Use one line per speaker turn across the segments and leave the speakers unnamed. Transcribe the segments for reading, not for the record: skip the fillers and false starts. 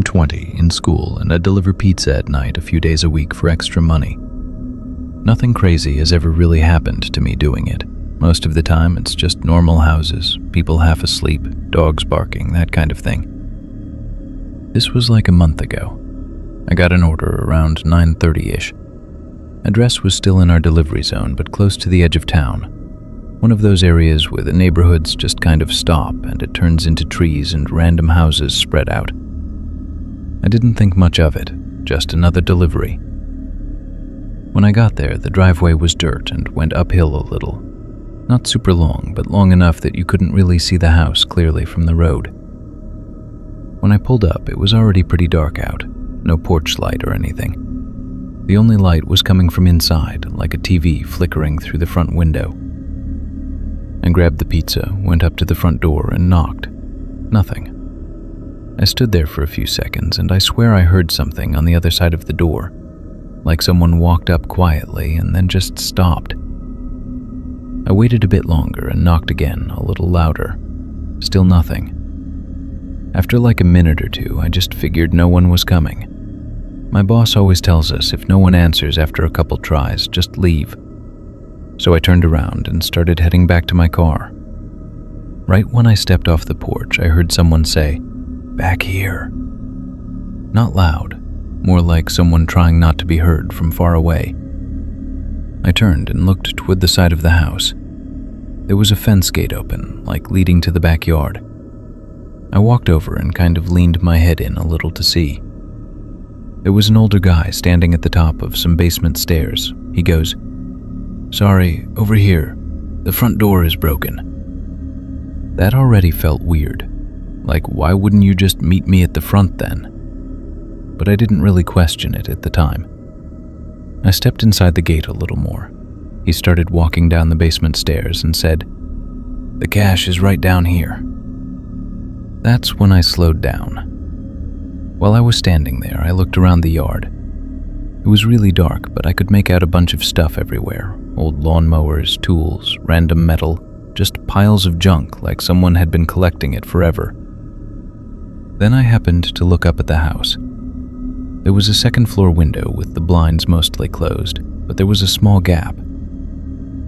20, in school, and I deliver pizza at night a few days a week for extra money. Nothing crazy has ever really happened to me doing it. Most of the time, it's just normal houses, people half asleep, dogs barking, that kind of thing. This was like a month ago. I got an order around 9:30-ish. Address was still in our delivery zone, but close to the edge of town. One of those areas where the neighborhoods just kind of stop and it turns into trees and random houses spread out. I didn't think much of it, just another delivery. When I got there, the driveway was dirt and went uphill a little. Not super long, but long enough that you couldn't really see the house clearly from the road. When I pulled up, it was already pretty dark out, no porch light or anything. The only light was coming from inside, like a TV flickering through the front window. I grabbed the pizza, went up to the front door, and knocked. Nothing. I stood there for a few seconds, and I swear I heard something on the other side of the door, like someone walked up quietly and then just stopped. I waited a bit longer and knocked again, a little louder. Still nothing. After like a minute or two, I just figured no one was coming. My boss always tells us if no one answers after a couple tries, just leave. So I turned around and started heading back to my car. Right when I stepped off the porch, I heard someone say, "Back here." Not loud, more like someone trying not to be heard from far away. I turned and looked toward the side of the house. There was a fence gate open, like leading to the backyard. I walked over and kind of leaned my head in a little to see. There was an older guy standing at the top of some basement stairs. He goes, "Sorry, over here. The front door is broken." That already felt weird. Like, why wouldn't you just meet me at the front then? But I didn't really question it at the time. I stepped inside the gate a little more. He started walking down the basement stairs and said, "The cash is right down here." That's when I slowed down. While I was standing there, I looked around the yard. It was really dark, but I could make out a bunch of stuff everywhere. Old lawnmowers, tools, random metal, just piles of junk like someone had been collecting it forever. Then I happened to look up at the house. There was a second-floor window with the blinds mostly closed, but there was a small gap.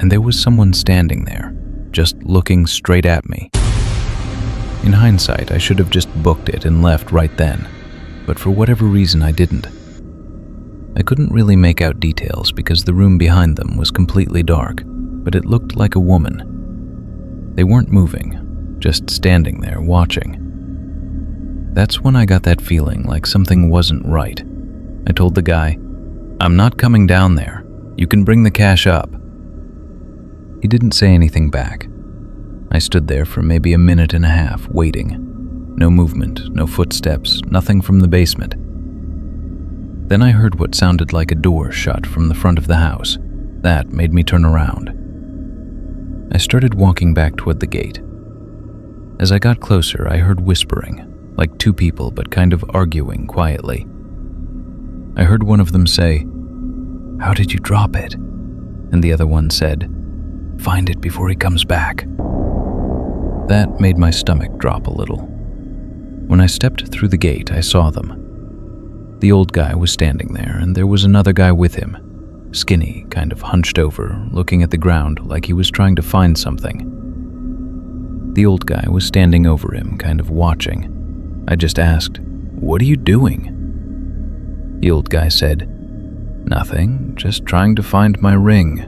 And there was someone standing there, just looking straight at me. In hindsight, I should have just booked it and left right then, but for whatever reason I didn't. I couldn't really make out details because the room behind them was completely dark, but it looked like a woman. They weren't moving, just standing there watching. That's when I got that feeling like something wasn't right. I told the guy, "I'm not coming down there. You can bring the cash up." He didn't say anything back. I stood there for maybe a minute and a half, waiting. No movement, no footsteps, nothing from the basement. Then I heard what sounded like a door shut from the front of the house. That made me turn around. I started walking back toward the gate. As I got closer, I heard whispering, like two people but kind of arguing quietly. I heard one of them say, "How did you drop it?" And the other one said, "Find it before he comes back." That made my stomach drop a little. When I stepped through the gate, I saw them. The old guy was standing there, and there was another guy with him, skinny, kind of hunched over, looking at the ground like he was trying to find something. The old guy was standing over him, kind of watching. I just asked, "What are you doing?" The old guy said, "Nothing, just trying to find my ring."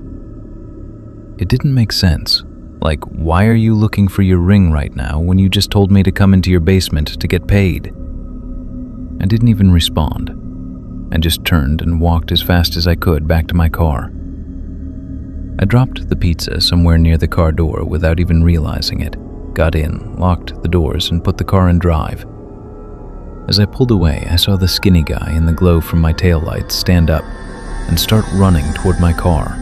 It didn't make sense. Like, why are you looking for your ring right now when you just told me to come into your basement to get paid? I didn't even respond. I just turned and walked as fast as I could back to my car. I dropped the pizza somewhere near the car door without even realizing it, got in, locked the doors, and put the car in drive. As I pulled away, I saw the skinny guy in the glow from my taillights stand up and start running toward my car.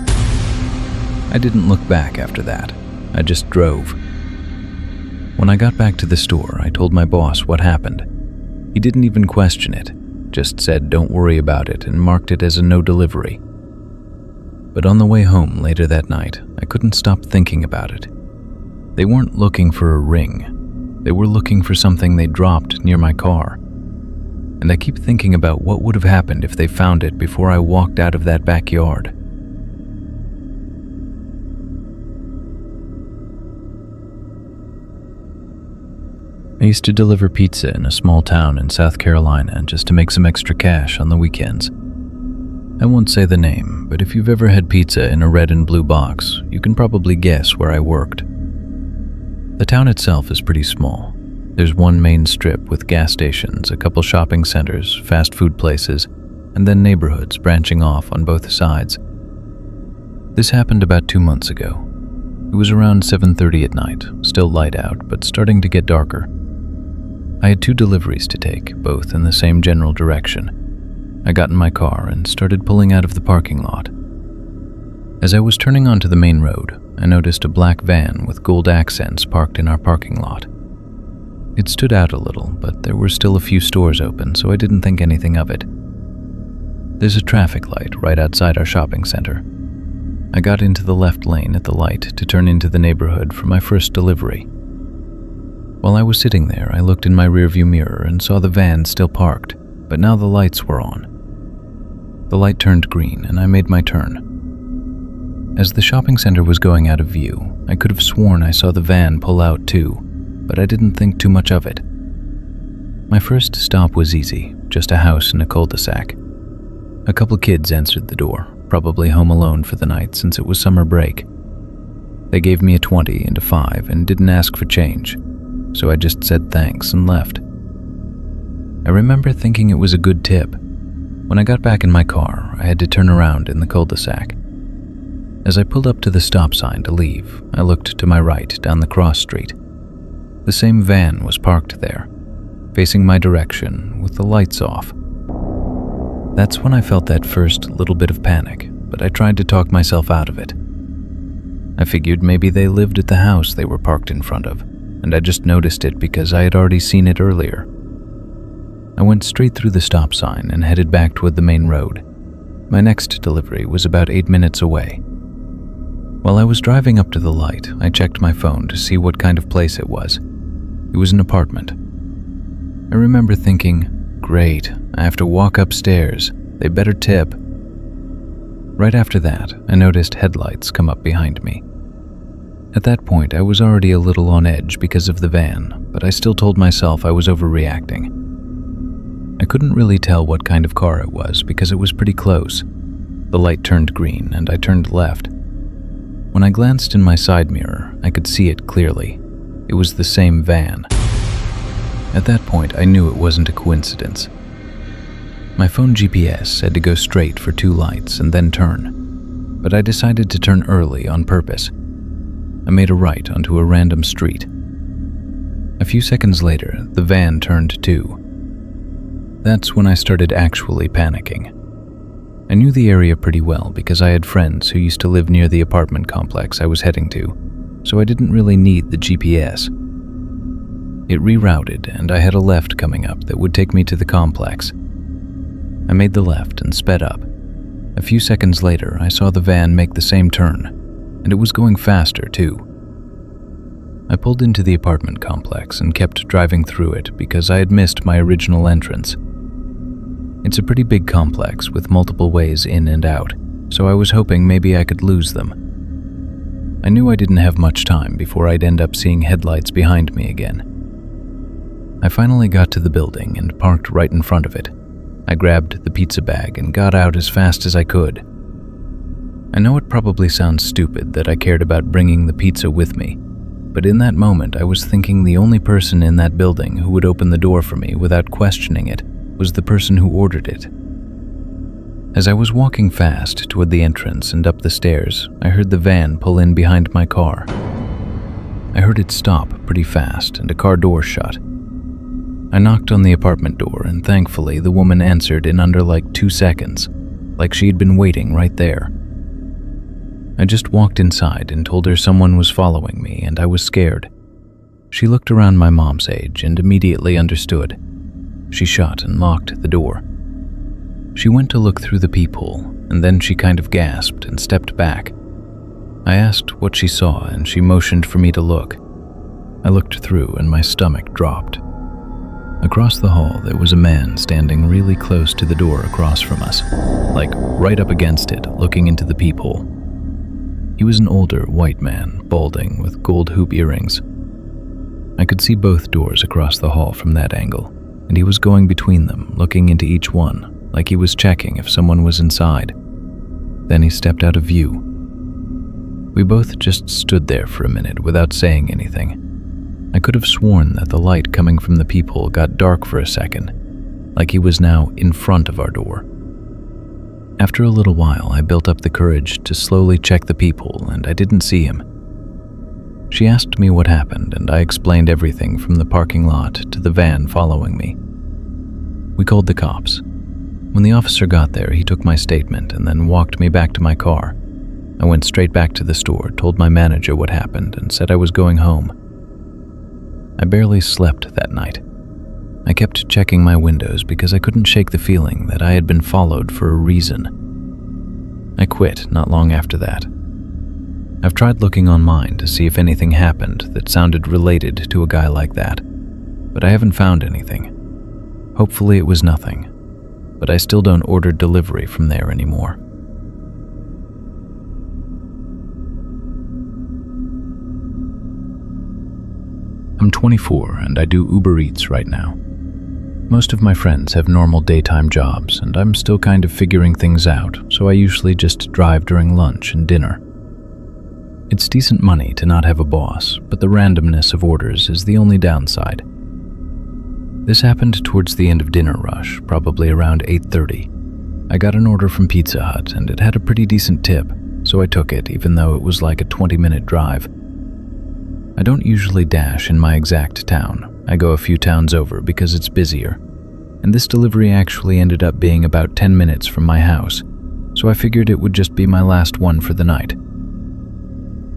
I didn't look back after that. I just drove. When I got back to the store, I told my boss what happened. He didn't even question it, just said don't worry about it and marked it as a no delivery. But on the way home later that night, I couldn't stop thinking about it. They weren't looking for a ring. They were looking for something they dropped near my car. and I keep thinking about what would have happened if they found it before I walked out of that backyard. I used to deliver pizza in a small town in South Carolina just to make some extra cash on the weekends. I won't say the name, but if you've ever had pizza in a red and blue box, you can probably guess where I worked. The town itself is pretty small. There's one main strip with gas stations, a couple shopping centers, fast food places, and then neighborhoods branching off on both sides. This happened about 2 months ago. It was around 7:30 at night, still light out, but starting to get darker. I had 2 deliveries to take, both in the same general direction. I got in my car and started pulling out of the parking lot. As I was turning onto the main road, I noticed a black van with gold accents parked in our parking lot. It stood out a little, but there were still a few stores open, so I didn't think anything of it. There's a traffic light right outside our shopping center. I got into the left lane at the light to turn into the neighborhood for my first delivery. While I was sitting there, I looked in my rearview mirror and saw the van still parked, but now the lights were on. The light turned green and I made my turn. As the shopping center was going out of view, I could have sworn I saw the van pull out too, but I didn't think too much of it. My first stop was easy, just a house in a cul-de-sac. A couple kids answered the door, probably home alone for the night since it was summer break. They gave me a 20 and a 5 and didn't ask for change, so I just said thanks and left. I remember thinking it was a good tip. When I got back in my car, I had to turn around in the cul-de-sac. As I pulled up to the stop sign to leave, I looked to my right down the cross street. The same van was parked there, facing my direction with the lights off. That's when I felt that first little bit of panic, but I tried to talk myself out of it. I figured maybe they lived at the house they were parked in front of, and I just noticed it because I had already seen it earlier. I went straight through the stop sign and headed back toward the main road. My next delivery was about 8 minutes away. While I was driving up to the light, I checked my phone to see what kind of place it was. It was an apartment. I remember thinking, great, I have to walk upstairs. They better tip. Right after that, I noticed headlights come up behind me. At that point, I was already a little on edge because of the van, but I still told myself I was overreacting. I couldn't really tell what kind of car it was because it was pretty close. The light turned green and I turned left. When I glanced in my side mirror, I could see it clearly. It was the same van. At that point, I knew it wasn't a coincidence. My phone GPS said to go straight for 2 lights and then turn, but I decided to turn early on purpose. I made a right onto a random street. A few seconds later, the van turned too. That's when I started actually panicking. I knew the area pretty well because I had friends who used to live near the apartment complex I was heading to, so I didn't really need the GPS. It rerouted and I had a left coming up that would take me to the complex. I made the left and sped up. A few seconds later, I saw the van make the same turn, and it was going faster too. I pulled into the apartment complex and kept driving through it because I had missed my original entrance. It's a pretty big complex with multiple ways in and out, so I was hoping maybe I could lose them. I knew I didn't have much time before I'd end up seeing headlights behind me again. I finally got to the building and parked right in front of it. I grabbed the pizza bag and got out as fast as I could. I know it probably sounds stupid that I cared about bringing the pizza with me, but in that moment I was thinking the only person in that building who would open the door for me without questioning it was the person who ordered it. As I was walking fast toward the entrance and up the stairs, I heard the van pull in behind my car. I heard it stop pretty fast and a car door shut. I knocked on the apartment door and thankfully the woman answered in under like 2 seconds, like she had been waiting right there. I just walked inside and told her someone was following me and I was scared. She looked around my mom's age and immediately understood. She shut and locked the door. She went to look through the peephole, and then she kind of gasped and stepped back. I asked what she saw, and she motioned for me to look. I looked through, and my stomach dropped. Across the hall, there was a man standing really close to the door across from us, like right up against it, looking into the peephole. He was an older, white man, balding, with gold hoop earrings. I could see both doors across the hall from that angle, and he was going between them, looking into each one, like he was checking if someone was inside. Then he stepped out of view. We both just stood there for a minute without saying anything. I could have sworn that the light coming from the peephole got dark for a second, like he was now in front of our door. After a little while, I built up the courage to slowly check the peephole, and I didn't see him. She asked me what happened, and I explained everything from the parking lot to the van following me. We called the cops. When the officer got there, he took my statement and then walked me back to my car. I went straight back to the store, told my manager what happened, and said I was going home. I barely slept that night. I kept checking my windows because I couldn't shake the feeling that I had been followed for a reason. I quit not long after that. I've tried looking online to see if anything happened that sounded related to a guy like that, but I haven't found anything. Hopefully it was nothing, but I still don't order delivery from there anymore. I'm 24 and I do Uber Eats right now. Most of my friends have normal daytime jobs and I'm still kind of figuring things out, so I usually just drive during lunch and dinner. It's decent money to not have a boss, but the randomness of orders is the only downside. This happened towards the end of dinner rush, probably around 8:30. I got an order from Pizza Hut and it had a pretty decent tip, so I took it even though it was like a 20-minute drive. I don't usually dash in my exact town. I go a few towns over because it's busier. And this delivery actually ended up being about 10 minutes from my house, so I figured it would just be my last one for the night.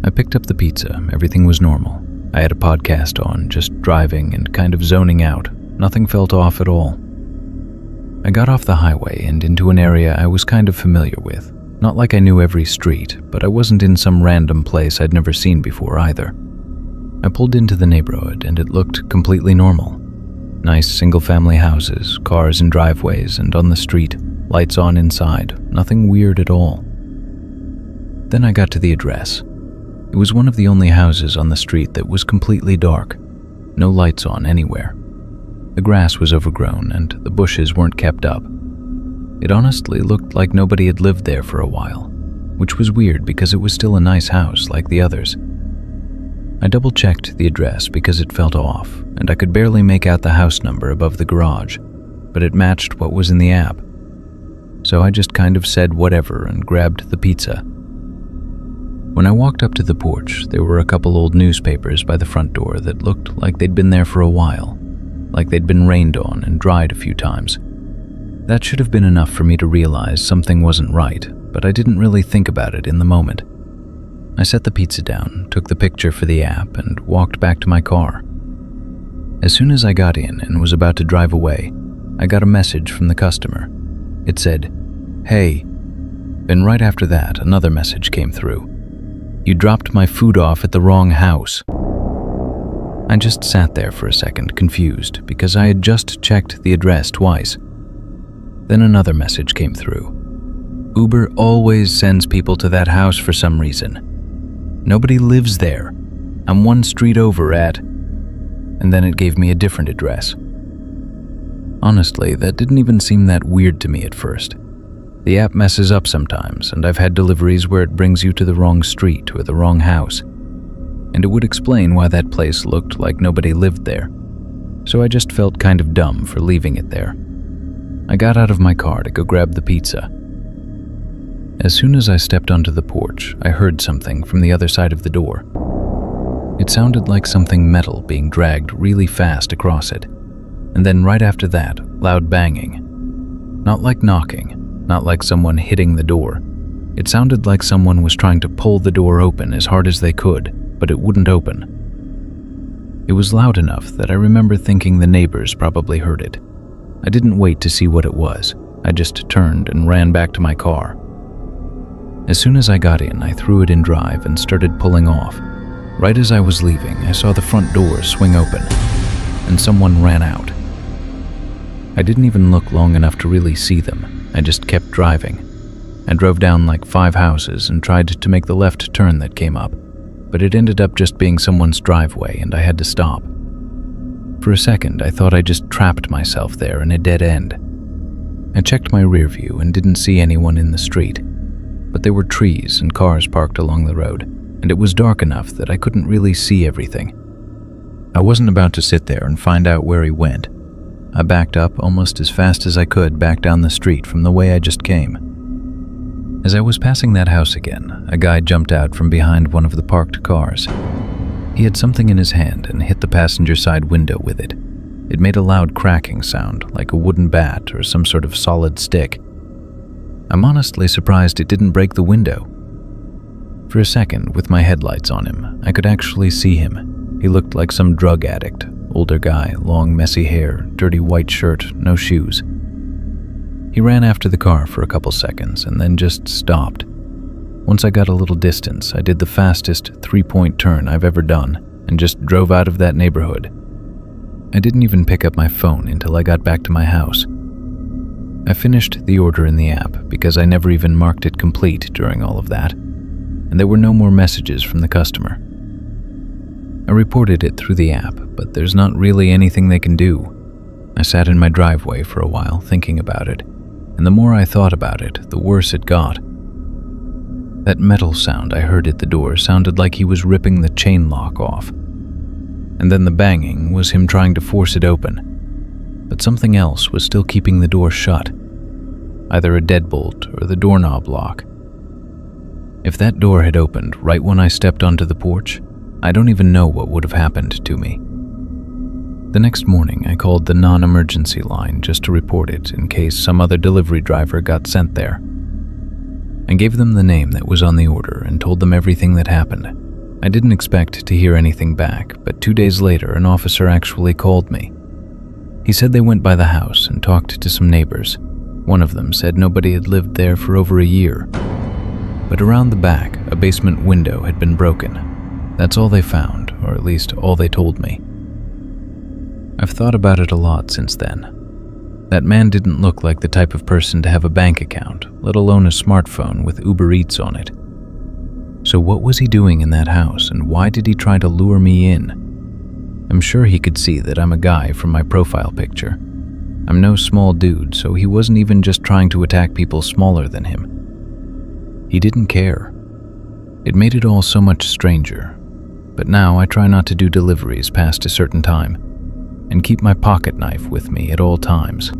I picked up the pizza. Everything was normal. I had a podcast on, just driving and kind of zoning out. Nothing felt off at all. I got off the highway and into an area I was kind of familiar with. Not like I knew every street, but I wasn't in some random place I'd never seen before either. I pulled into the neighborhood and it looked completely normal. Nice single-family houses, cars in driveways, and on the street, lights on inside, nothing weird at all. Then I got to the address. It was one of the only houses on the street that was completely dark, no lights on anywhere. The grass was overgrown and the bushes weren't kept up. It honestly looked like nobody had lived there for a while, which was weird because it was still a nice house like the others. I double-checked the address because it felt off, and I could barely make out the house number above the garage, but it matched what was in the app. So I just kind of said whatever and grabbed the pizza. When I walked up to the porch, there were a couple old newspapers by the front door that looked like they'd been there for a while, like they'd been rained on and dried a few times. That should have been enough for me to realize something wasn't right, but I didn't really think about it in the moment. I set the pizza down, took the picture for the app, and walked back to my car. As soon as I got in and was about to drive away, I got a message from the customer. It said, "Hey." Then right after that, another message came through. "You dropped my food off at the wrong house." I just sat there for a second, confused, because I had just checked the address twice. Then another message came through. "Uber always sends people to that house for some reason. Nobody lives there. I'm one street over at..." And then it gave me a different address. Honestly, that didn't even seem that weird to me at first. The app messes up sometimes, and I've had deliveries where it brings you to the wrong street or the wrong house. And it would explain why that place looked like nobody lived there. So I just felt kind of dumb for leaving it there. I got out of my car to go grab the pizza. As soon as I stepped onto the porch, I heard something from the other side of the door. It sounded like something metal being dragged really fast across it. And then right after that, loud banging. Not like knocking, not like someone hitting the door. It sounded like someone was trying to pull the door open as hard as they could, but it wouldn't open. It was loud enough that I remember thinking the neighbors probably heard it. I didn't wait to see what it was. I just turned and ran back to my car. As soon as I got in, I threw it in drive and started pulling off. Right as I was leaving, I saw the front door swing open, and someone ran out. I didn't even look long enough to really see them. I just kept driving. I drove down like 5 houses and tried to make the left turn that came up, but it ended up just being someone's driveway and I had to stop. For a second, I thought I just trapped myself there in a dead end. I checked my rear view and didn't see anyone in the street, but there were trees and cars parked along the road, and it was dark enough that I couldn't really see everything. I wasn't about to sit there and find out where he went. I backed up almost as fast as I could back down the street from the way I just came. As I was passing that house again, a guy jumped out from behind one of the parked cars. He had something in his hand and hit the passenger side window with it. It made a loud cracking sound, like a wooden bat or some sort of solid stick. I'm honestly surprised it didn't break the window. For a second, with my headlights on him, I could actually see him. He looked like some drug addict, older guy, long messy hair, dirty white shirt, no shoes. He ran after the car for a couple seconds and then just stopped. Once I got a little distance, I did the fastest 3-point turn I've ever done and just drove out of that neighborhood. I didn't even pick up my phone until I got back to my house. I finished the order in the app because I never even marked it complete during all of that, and there were no more messages from the customer. I reported it through the app, but there's not really anything they can do. I sat in my driveway for a while thinking about it, and the more I thought about it, the worse it got. That metal sound I heard at the door sounded like he was ripping the chain lock off. And then the banging was him trying to force it open. But something else was still keeping the door shut. Either a deadbolt or the doorknob lock. If that door had opened right when I stepped onto the porch, I don't even know what would have happened to me. The next morning, I called the non-emergency line just to report it in case some other delivery driver got sent there. I gave them the name that was on the order and told them everything that happened. I didn't expect to hear anything back, but 2 days later, an officer actually called me. He said they went by the house and talked to some neighbors. One of them said nobody had lived there for over a year. But around the back, a basement window had been broken. That's all they found, or at least all they told me. I've thought about it a lot since then. That man didn't look like the type of person to have a bank account, let alone a smartphone with Uber Eats on it. So what was he doing in that house, and why did he try to lure me in? I'm sure he could see that I'm a guy from my profile picture. I'm no small dude, so he wasn't even just trying to attack people smaller than him. He didn't care. It made it all so much stranger. But now I try not to do deliveries past a certain time, and keep my pocket knife with me at all times.